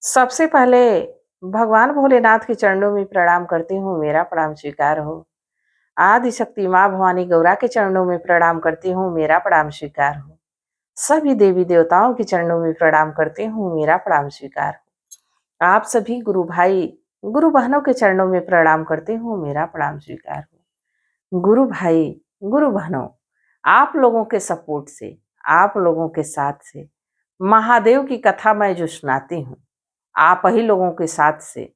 सबसे पहले भगवान भोलेनाथ के चरणों में प्रणाम करती हूँ, मेरा प्रणाम स्वीकार हो। आदिशक्ति माँ भवानी गौरा के चरणों में प्रणाम करती हूँ, मेरा प्रणाम स्वीकार हो। सभी देवी देवताओं के चरणों में प्रणाम करती हूँ, मेरा प्रणाम स्वीकार हो। आप सभी गुरु भाई गुरु बहनों के चरणों में प्रणाम करती हूँ, मेरा प्रणाम स्वीकार हो। गुरु भाई गुरु बहनों, आप लोगों के सपोर्ट से, आप लोगों के साथ से महादेव की कथा मैं जो सुनाती हूँ, आप ही लोगों के साथ से,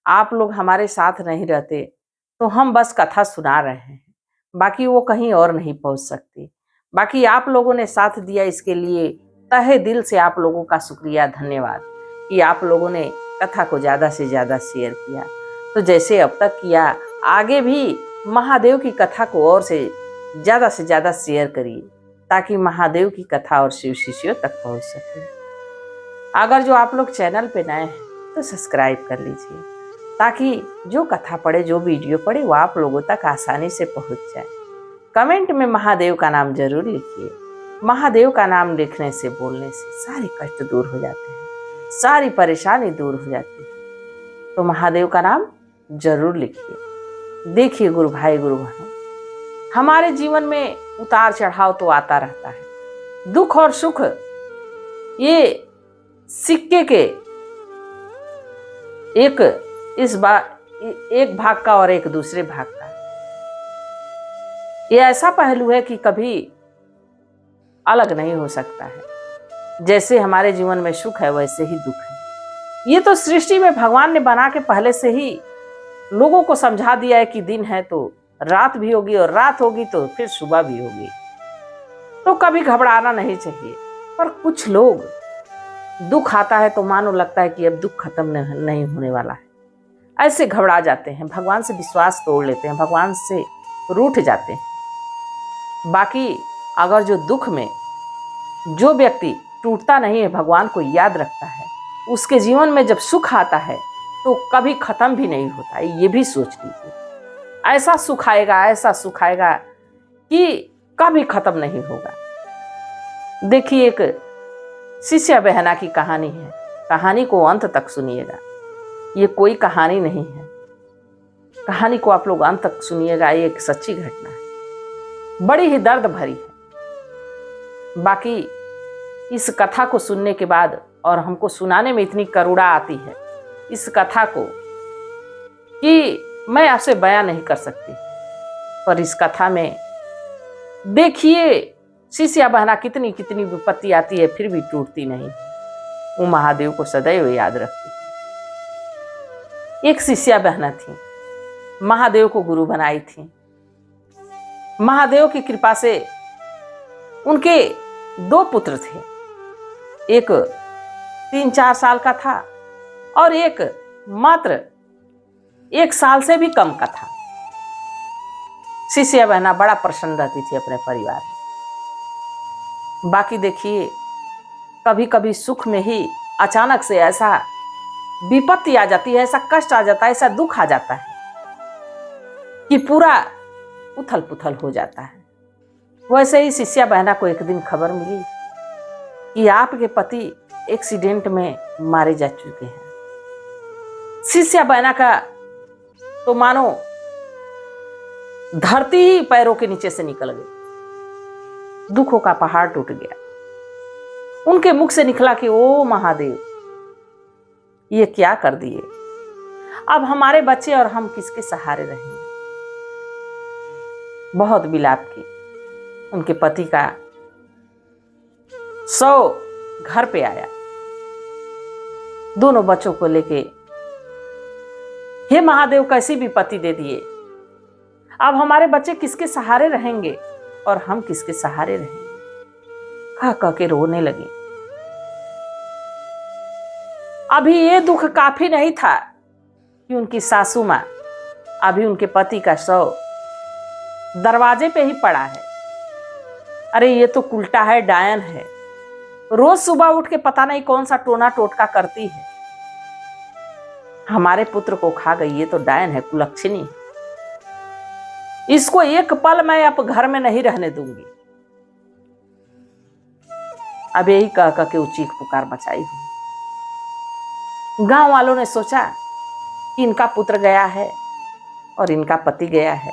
आप लोग हमारे साथ नहीं रहते तो हम बस कथा सुना रहे हैं, बाकी वो कहीं और नहीं पहुंच सकती। बाकी आप लोगों ने साथ दिया, इसके लिए तहे दिल से आप लोगों का शुक्रिया, धन्यवाद कि आप लोगों ने कथा को ज़्यादा से ज़्यादा शेयर किया। तो जैसे अब तक किया, आगे भी महादेव की कथा को और से ज़्यादा शेयर करिए, ताकि महादेव की कथा और शिव शिष्यों तक पहुंच सके। अगर जो आप लोग चैनल पे नए हैं तो सब्सक्राइब कर लीजिए, ताकि जो कथा पढ़े, जो वीडियो पढ़े, वो आप लोगों तक आसानी से पहुंच जाए। कमेंट में महादेव का नाम जरूर लिखिए। महादेव का नाम लिखने से, बोलने से सारे कष्ट दूर हो जाते हैं, सारी परेशानी दूर हो जाती है। तो महादेव का नाम जरूर लिखिए। देखिए गुरु भाई गुरु बहनों, हमारे जीवन में उतार चढ़ाव तो आता रहता है, दुख और सुख ये सिक्के के एक भाग का और एक दूसरे भाग का, ये ऐसा पहलू है कि कभी अलग नहीं हो सकता है। जैसे हमारे जीवन में सुख है, वैसे ही दुख है। ये तो सृष्टि में भगवान ने बना के पहले से ही लोगों को समझा दिया है कि दिन है तो रात भी होगी, और रात होगी तो फिर सुबह भी होगी। तो कभी घबराना नहीं चाहिए। पर कुछ लोग, दुख आता है तो मानो लगता है कि अब दुख खत्म नहीं होने वाला है, ऐसे घबरा जाते हैं, भगवान से विश्वास तोड़ लेते हैं, भगवान से रूठ जाते हैं। बाकी अगर जो दुख में जो व्यक्ति टूटता नहीं है, भगवान को याद रखता है, उसके जीवन में जब सुख आता है तो कभी खत्म भी नहीं होता है। ये भी सोच लीजिए, ऐसा सुख आएगा, ऐसा सुख आएगा कि कभी खत्म नहीं होगा। देखिए, एक शिष्य बहना की कहानी है। कहानी को अंत तक सुनिएगा, ये कोई कहानी नहीं है। कहानी को आप लोग अंत तक सुनिएगा, ये एक सच्ची घटना है, बड़ी ही दर्द भरी है। बाकी इस कथा को सुनने के बाद, और हमको सुनाने में इतनी करुणा आती है इस कथा को कि मैं आपसे बयां नहीं कर सकती। पर इस कथा में देखिए, शिष्या बहना कितनी कितनी विपत्ति आती है फिर भी टूटती नहीं, वो महादेव को सदैव याद रखती है। एक शिष्या बहना थी, महादेव को गुरु बनाई थी। महादेव की कृपा से उनके 2 पुत्र थे, एक 3-4 साल का था और एक मात्र 1 साल से भी कम का था। शिष्या बहना बड़ा प्रसन्न रहती थी अपने परिवार में। बाकी देखिए, कभी कभी सुख में ही अचानक से ऐसा विपत्ति आ जाती है, ऐसा कष्ट आ जाता है, ऐसा दुख आ जाता है कि पूरा उथल पुथल हो जाता है। वैसे ही शिष्या बहना को एक दिन खबर मिली कि आपके पति एक्सीडेंट में मारे जा चुके हैं। शिष्या बहना का तो मानो धरती ही पैरों के नीचे से निकल गई, दुखों का पहाड़ टूट गया। उनके मुख से निकला कि ओ महादेव, ये क्या कर दिए, अब हमारे बच्चे और हम किसके सहारे रहेंगे। बहुत विलाप की। उनके पति का शव घर पे आया, दोनों बच्चों को लेके, हे महादेव, कैसी विपत्ति दे दिए, अब हमारे बच्चे किसके सहारे रहेंगे और हम किसके सहारे रहेंगे। कह कह के रोने लगी। अभी ये दुख काफी नहीं था कि उनकी सासू मां, अभी उनके पति का शव दरवाजे पे ही पड़ा है। अरे ये तो उल्टा है, डायन है, रोज सुबह उठ के पता नहीं कौन सा टोना टोटका करती है, हमारे पुत्र को खा गई, ये तो डायन है, कुलक्षणी है, इसको एक पल मैं अब घर में नहीं रहने दूंगी। अब यही कह कह के वो चीख पुकार मचाई हुई। गांव वालों ने सोचा कि इनका पुत्र गया है और इनका पति गया है,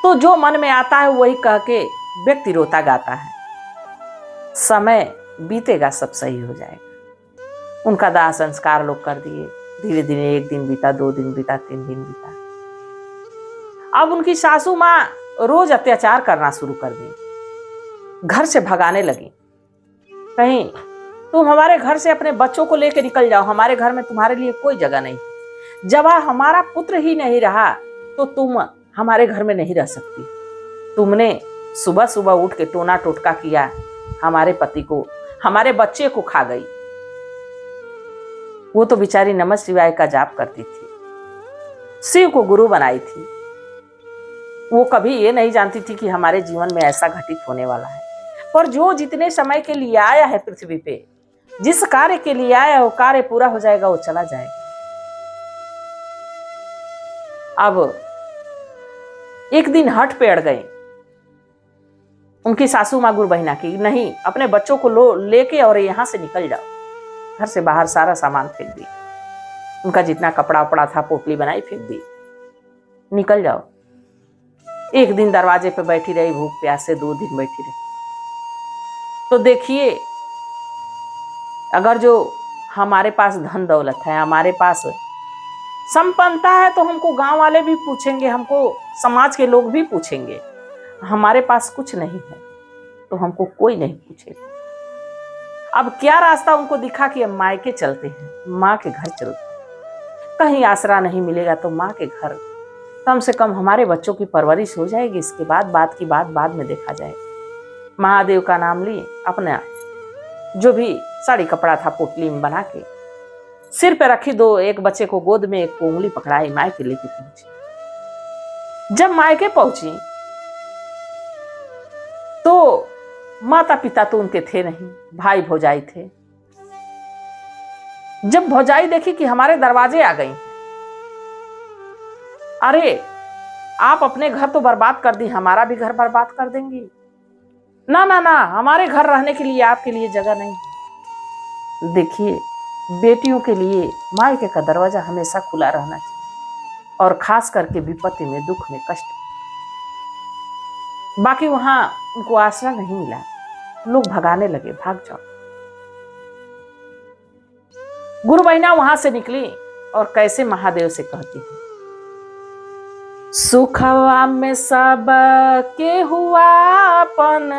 तो जो मन में आता है वही कह के व्यक्ति रोता गाता है। समय बीतेगा, सब सही हो जाएगा। उनका दाह संस्कार लोग कर दिए। धीरे धीरे 1 दिन बीता, 2 दिन बीता, 3 दिन बीता। अब उनकी सासू माँ रोज अत्याचार करना शुरू कर दी, घर से भगाने लगी। कहीं तुम हमारे घर से अपने बच्चों को लेकर निकल जाओ, हमारे घर में तुम्हारे लिए कोई जगह नहीं। जब हमारा पुत्र ही नहीं रहा तो तुम हमारे घर में नहीं रह सकती। तुमने सुबह सुबह उठ के टोना टोटका किया, हमारे पति को, हमारे बच्चे को खा गई। वो तो बेचारी नमः शिवाय का जाप करती थी, शिव को गुरु बनाई थी। वो कभी ये नहीं जानती थी कि हमारे जीवन में ऐसा घटित होने वाला है। पर जो जितने समय के लिए आया है पृथ्वी पे, जिस कार्य के लिए आया वो कार्य पूरा हो जाएगा, वो चला जाएगा। अब एक दिन हट पे अड़ गए उनकी सासू माँ गुरबहिना की, नहीं अपने बच्चों को लेके और यहां से निकल जाओ। घर से बाहर सारा सामान फेंक दी, उनका जितना कपड़ा उपड़ा था पोटली बनाई फेंक दी, निकल जाओ। एक दिन दरवाजे पे बैठी रही भूख प्यास से, 2 दिन बैठी रही। तो देखिए, अगर जो हमारे पास धन दौलत है, हमारे पास संपन्नता है, तो हमको गांव वाले भी पूछेंगे, हमको समाज के लोग भी पूछेंगे। हमारे पास कुछ नहीं है तो हमको कोई नहीं पूछेगा। अब क्या रास्ता उनको दिखा कि हम मायके चलते हैं, माँ के घर चलते हैं। कहीं आसरा नहीं मिलेगा तो माँ के घर, कम से कम हमारे बच्चों की परवरिश हो जाएगी। इसके बाद बात की बात बाद में देखा जाएगा। महादेव का नाम लिए, अपना जो भी साड़ी कपड़ा था पोटली में बना के सिर पे रखी, 2 एक बच्चे को गोद में, एक को उंगली पकड़ाई, मायके लेके पहुंची। जब मायके पहुंची तो माता पिता तो उनके थे नहीं, भाई भौजाई थे। जब भौजाई देखी कि हमारे दरवाजे आ गई, अरे आप अपने घर तो बर्बाद कर दी, हमारा भी घर बर्बाद कर देंगी। ना ना ना, हमारे घर रहने के लिए आपके लिए जगह नहीं। देखिए, बेटियों के लिए मायके का दरवाजा हमेशा खुला रहना चाहिए, और खास करके विपत्ति में, दुख में, कष्ट में। बाकी वहां उनको आसरा नहीं मिला, लोग भगाने लगे, भाग जाओ। गुरुबहिना वहां से निकली और कैसे महादेव से कहती है, सुखवा में सब के हुआ आपन,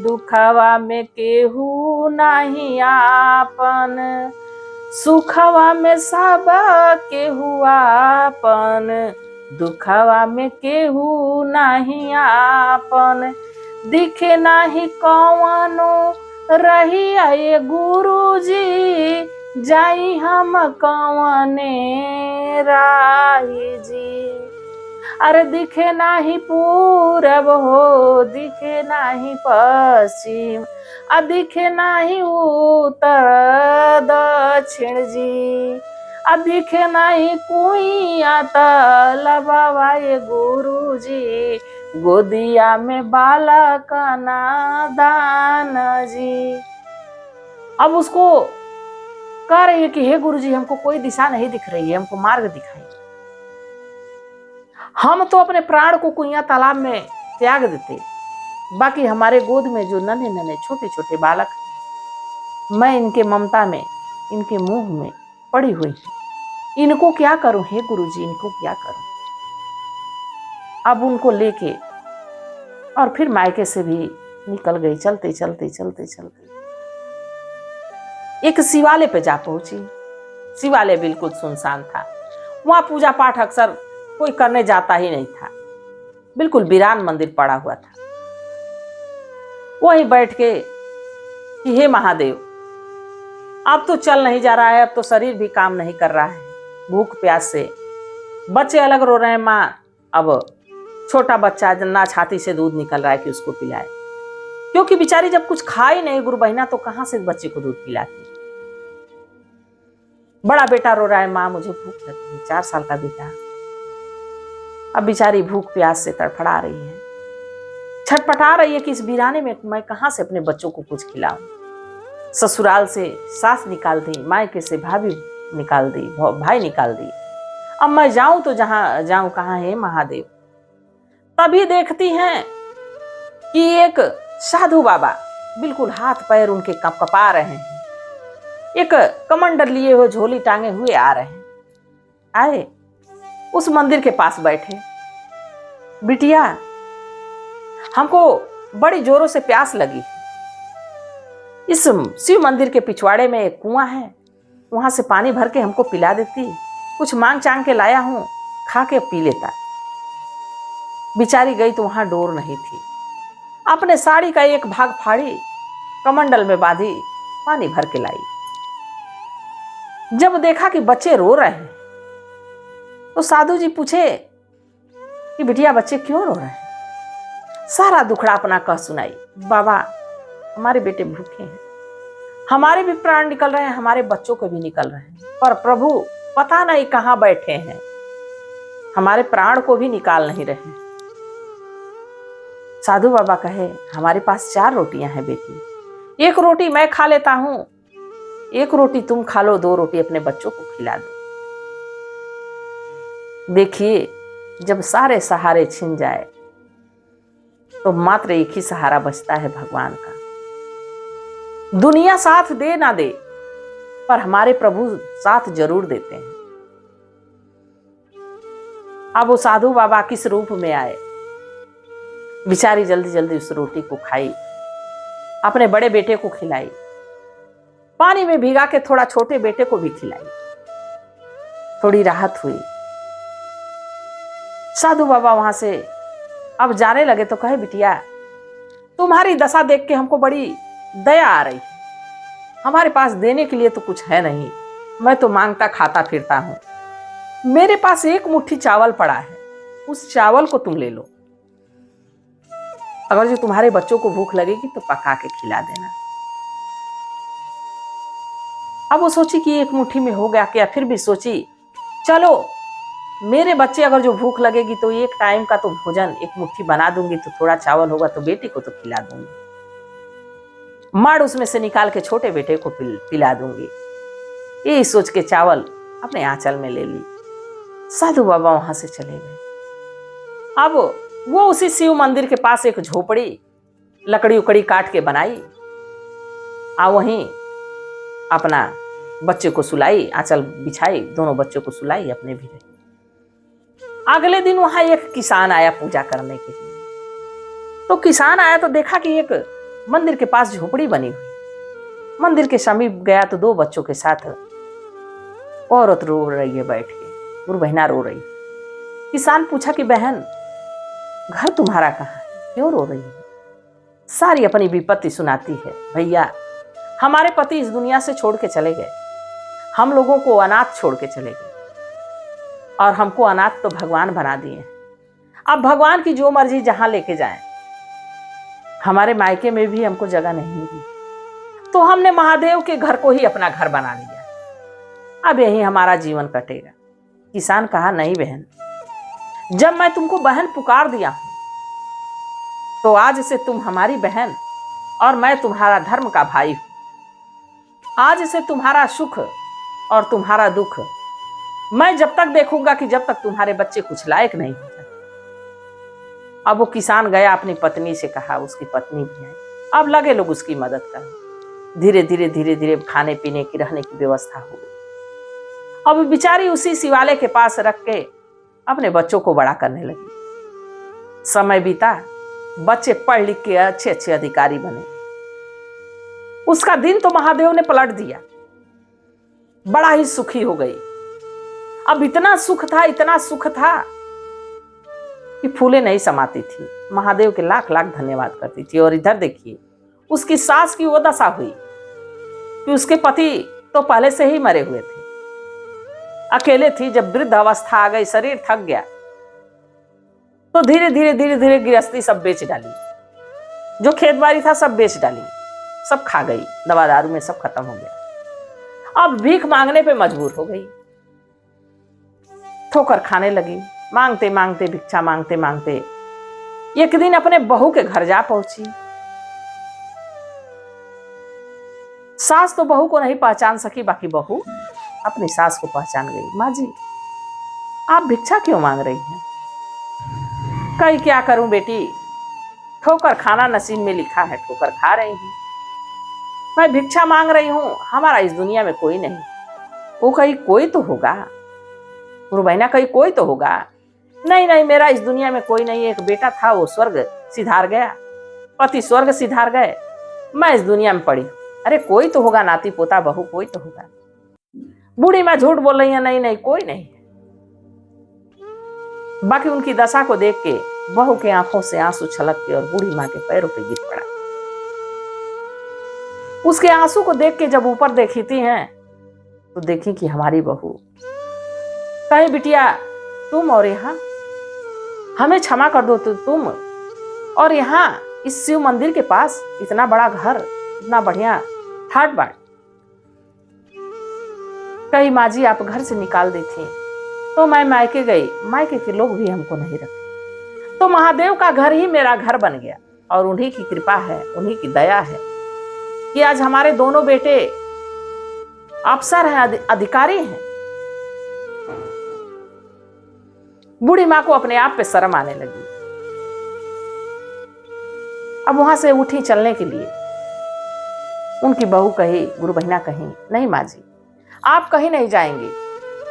दुखवा में केहू नहीं आपन। सुखवा में सब के हुआ आपन, दुखवा में केहू नहीं आपन। दिखे नाही कौनो रही आए गुरुजी, जाई हम कौने राही जी। अरे दिखे नाही पूरब हो, दिखे नाही पश्चिम, दिखे नाही उत्तर दक्षिण जी। दिखे नहीं कुइया तलबाए गुरुजी, गोदिया में बालक नादान जी। अब उसको कह रही है कि हे गुरुजी, हमको कोई दिशा नहीं दिख रही है, हमको मार्ग दिखाइए। हम तो अपने प्राण को कुइया तालाब में त्याग देते, बाकी हमारे गोद में जो नन्हे नन्हे छोटे छोटे बालक हैं, मैं इनके ममता में, इनके मुंह में पड़ी हुई हूं, इनको क्या करूं हे गुरुजी, इनको क्या करूं। अब उनको लेके और फिर मायके से भी निकल गई। चलते चलते चलते चलते एक शिवालय पे जा पहुंची। शिवालय बिल्कुल सुनसान था, वहां पूजा पाठ अक्सर कोई करने जाता ही नहीं था, बिल्कुल वीरान मंदिर पड़ा हुआ था। वहीं बैठ के कि हे महादेव, अब तो चल नहीं जा रहा है, अब तो शरीर भी काम नहीं कर रहा है, भूख प्यास से बच्चे अलग रो रहे हैं। माँ अब छोटा बच्चा ना छाती से दूध निकल रहा है कि उसको पिलाए, क्योंकि बेचारी जब कुछ खा ही नहीं गुरुबहिना तो कहां से बच्चे को दूध पिलाती। बड़ा बेटा रो रहा है, माँ मुझे भूख लगी है, 4 साल का बेटा। अब बेचारी भूख प्यास से तड़फड़ा रही है, छटपटा रही है कि इस वीराने में मैं कहां से अपने बच्चों को कुछ खिलाऊं। ससुराल से सास निकाल दी, मायके से भाभी निकाल दी, भाई निकाल दी। अब मैं जाऊं तो जहां जाऊं कहां है महादेव। तभी देखती हैं कि एक साधु बाबा बिल्कुल हाथ पैर उनके कपा रहे हैं, एक कमंडल लिए हुए झोली टांगे हुए आ रहे हैं। आए उस मंदिर के पास बैठे, बिटिया हमको बड़ी जोरों से प्यास लगी, इस शिव मंदिर के पिछवाड़े में एक कुआं है, वहां से पानी भर के हमको पिला देती, कुछ मांग चांग के लाया हूं, खा के पी लेता। बेचारी गई तो वहां डोर नहीं थी, अपने साड़ी का एक भाग फाड़ी, कमंडल में बांधी, पानी भर के लाई। जब देखा कि बच्चे रो रहे हैं तो साधु जी पूछे कि बिटिया बच्चे क्यों रो रहे हैं? सारा दुखड़ा अपना कह सुनाई। बाबा हमारे बेटे भूखे हैं, हमारे भी प्राण निकल रहे हैं, हमारे बच्चों के भी निकल रहे हैं, पर प्रभु पता नहीं कहां बैठे हैं, हमारे प्राण को भी निकाल नहीं रहे हैं। साधु बाबा कहे हमारे पास 4 रोटियां हैं बेटी, 1 रोटी मैं खा लेता हूं, 1 रोटी तुम खा लो, 2 रोटी अपने बच्चों को खिला दो। देखिए जब सारे सहारे छिन जाए तो मात्र एक ही सहारा बचता है भगवान का। दुनिया साथ दे ना दे पर हमारे प्रभु साथ जरूर देते हैं। अब वो साधु बाबा किस रूप में आए, बेचारी जल्दी जल्दी उस रोटी को खाई, अपने बड़े बेटे को खिलाई, पानी में भिगा के थोड़ा छोटे बेटे को भी खिलाई, थोड़ी राहत हुई। साधु बाबा वहां से अब जाने लगे तो कहे बिटिया तुम्हारी दशा देख के हमको बड़ी दया आ रही है, हमारे पास देने के लिए तो कुछ है नहीं, मैं तो मांगता खाता फिरता हूं, मेरे पास 1 मुट्ठी चावल पड़ा है, उस चावल को तुम ले लो, अगर जो तुम्हारे बच्चों को भूख लगेगी तो पका के खिला देना। अब वो सोची कि 1 मुट्ठी में हो गया क्या, फिर भी सोची चलो मेरे बच्चे अगर जो भूख लगेगी तो 1 टाइम का तो भोजन 1 मुट्ठी बना दूंगी, तो थोड़ा चावल होगा तो बेटी को तो खिला दूंगी, माड़ उसमें से निकाल के छोटे बेटे को पिला दूंगी। यही सोच के चावल अपने आंचल में ले ली। साधु बाबा वहां से चले गए। अब वो उसी शिव मंदिर के पास एक झोपड़ी लकड़ी उकड़ी काट के बनाई, वहीं अपना बच्चे को सुलाई, आंचल बिछाई, दोनों बच्चों को सुलाई, अपने भी रही। अगले दिन वहां एक किसान आया पूजा करने के लिए। तो किसान आया तो देखा कि एक मंदिर के पास झोपड़ी बनी हुई, मंदिर के समीप गया तो 2 बच्चों के साथ औरत रो रही है बैठ के, और बहना रो रही। किसान पूछा कि बहन घर तुम्हारा कहाँ है, क्यों रो रही है? सारी अपनी विपत्ति सुनाती है। भैया हमारे पति इस दुनिया से छोड़ के चले गए, हम लोगों को अनाथ छोड़ के चले गए, और हमको अनाथ तो भगवान बना दिए। अब भगवान की जो मर्जी जहां लेके जाएं, हमारे मायके में भी हमको जगह नहीं दी, तो हमने महादेव के घर को ही अपना घर बना लिया, अब यही हमारा जीवन कटेगा। किसान कहा नहीं बहन, जब मैं तुमको बहन पुकार दिया हूं तो आज से तुम हमारी बहन और मैं तुम्हारा धर्म का भाई हूं। आज से तुम्हारा सुख और तुम्हारा दुख मैं जब तक देखूंगा कि जब तक तुम्हारे बच्चे कुछ लायक नहीं हो जाते। अब वो किसान गया, अपनी पत्नी से कहा, उसकी पत्नी भी आई, अब लगे लोग उसकी मदद करने। धीरे धीरे धीरे धीरे खाने पीने की रहने की व्यवस्था हो गई। अब बेचारी उसी शिवालय के पास रख के अपने बच्चों को बड़ा करने लगी। समय बीता, बच्चे पढ़ लिख के अच्छे अच्छे अधिकारी बने। उसका दिन तो महादेव ने पलट दिया, बड़ा ही सुखी हो गई। अब इतना सुख था, इतना सुख था कि फूले नहीं समाती थी। महादेव के लाख लाख धन्यवाद करती थी। और इधर देखिए उसकी सास की वो दशा हुई कि उसके पति तो पहले से ही मरे हुए थे, अकेले थी। जब वृद्ध अवस्था आ गई, शरीर थक गया, तो धीरे धीरे धीरे धीरे गृहस्थी सब बेच डाली, जो खेत बाड़ी था सब बेच डाली, सब खा गई, दवा दारू में सब खत्म हो गया। अब भीख मांगने पे मजबूर हो गई, ठोकर खाने लगी, मांगते मांगते, भिक्षा मांगते मांगते एक दिन अपने बहू के घर जा पहुंची। सास तो बहू को नहीं पहचान सकी, बाकी बहू अपनी सास को पहचान गई। माँ जी आप भिक्षा क्यों मांग रही हैं? कहीं क्या करूं बेटी, ठोकर खाना नसीब में लिखा है, ठोकर खा रही हूं। मैं भिक्षा मांग रही हूं, हमारा इस दुनिया में कोई नहीं। वो कहीं कोई तो होगा, गुरु बहना कहीं कोई तो होगा। नहीं नहीं, मेरा इस दुनिया में कोई नहीं। एक बेटा था, वो स्वर्ग सिधार गया, पति स्वर्ग सिधार गए, मैं इस दुनिया में पड़ी। अरे कोई तो होगा, नाती पोता बहू कोई तो होगा। बूढ़ी माँ झूठ बोल रही है, नहीं नहीं कोई नहीं। बाकी उनकी दशा को देख के बहू के आंखों से आंसू छलक के और बूढ़ी माँ के पैरों पे गिर पड़ा। उसके आंसू को देख के जब ऊपर देखी थी हैं तो देखी कि हमारी बहू। कहे बिटिया तुम और यहाँ हमें क्षमा कर दो, तो तुम और यहाँ इस शिव मंदिर के पास इतना बड़ा घर, इतना बढ़िया ठाट बाट। कही माँ जी आप घर से निकाल दी थी तो मैं मायके गई, मायके के लोग भी हमको नहीं रखे, तो महादेव का घर ही मेरा घर बन गया। और उन्हीं की कृपा है, उन्हीं की दया है कि आज हमारे दोनों बेटे अफसर हैं, अधिकारी हैं। बूढ़ी माँ को अपने आप पे शर्म आने लगी। अब वहां से उठी चलने के लिए। उनकी बहू कही, गुरु बहिना कही, नहीं माँ जी आप कहीं नहीं जाएंगे,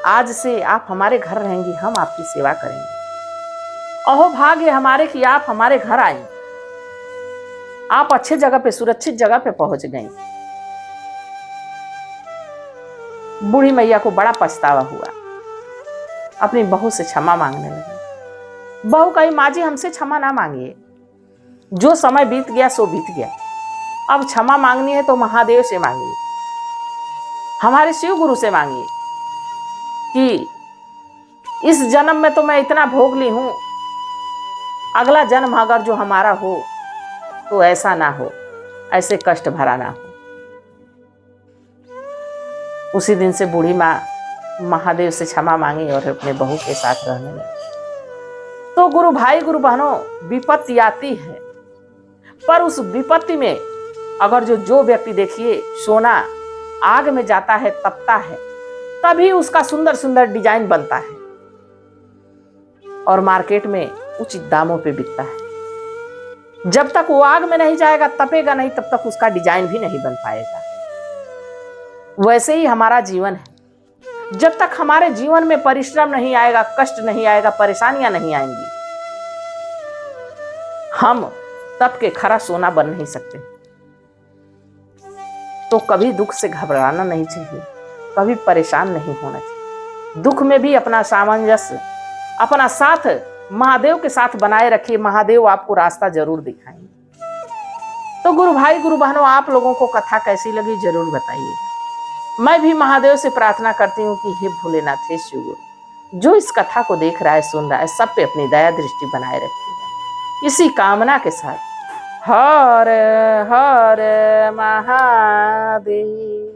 आज से आप हमारे घर रहेंगी, हम आपकी सेवा करेंगे। अहो भाग्य हमारे कि आप हमारे घर आई, आप अच्छे जगह पे, सुरक्षित जगह पे पहुंच गई। बूढ़ी मैया को बड़ा पछतावा हुआ, अपनी बहू से क्षमा मांगने लगी। बहू कही माँ जी हमसे क्षमा ना मांगिए, जो समय बीत गया सो बीत गया, अब क्षमा मांगनी है तो महादेव से मांगिए, हमारे शिव गुरु से मांगिए कि इस जन्म में तो मैं इतना भोग ली हूं, अगला जन्म अगर जो हमारा हो तो ऐसा ना हो, ऐसे कष्ट भरा ना हो। उसी दिन से बूढ़ी माँ महादेव से क्षमा मांगी और अपने बहू के साथ रहने लगी। तो गुरु भाई गुरु बहनों, विपत्ति आती है, पर उस विपत्ति में अगर जो व्यक्ति देखिए सोना आग में जाता है, तपता है, तभी उसका सुंदर सुंदर डिजाइन बनता है और मार्केट में उचित दामों पे बिकता है। जब तक वो आग में नहीं जाएगा, तपेगा नहीं, तब तक उसका डिजाइन भी नहीं बन पाएगा। वैसे ही हमारा जीवन है, जब तक हमारे जीवन में परिश्रम नहीं आएगा, कष्ट नहीं आएगा, परेशानियां नहीं आएंगी, हम तप के खरा सोना बन नहीं सकते। तो कभी दुख से घबराना नहीं चाहिए, कभी परेशान नहीं होना चाहिए। दुख में भी अपना सामंजस्य, अपना साथ महादेव के साथ बनाए रखिए, महादेव आपको रास्ता जरूर दिखाएंगे। तो गुरु भाई गुरु बहनों, आप लोगों को कथा कैसी लगी जरूर बताइएगा। मैं भी महादेव से प्रार्थना करती हूँ कि हे भोलेनाथ, हे शिव गुरु, जो इस कथा को देख रहा है, सुन रहा है, सब पे अपनी दया दृष्टि बनाए रखिएगा। इसी कामना के साथ हर हर महादेव।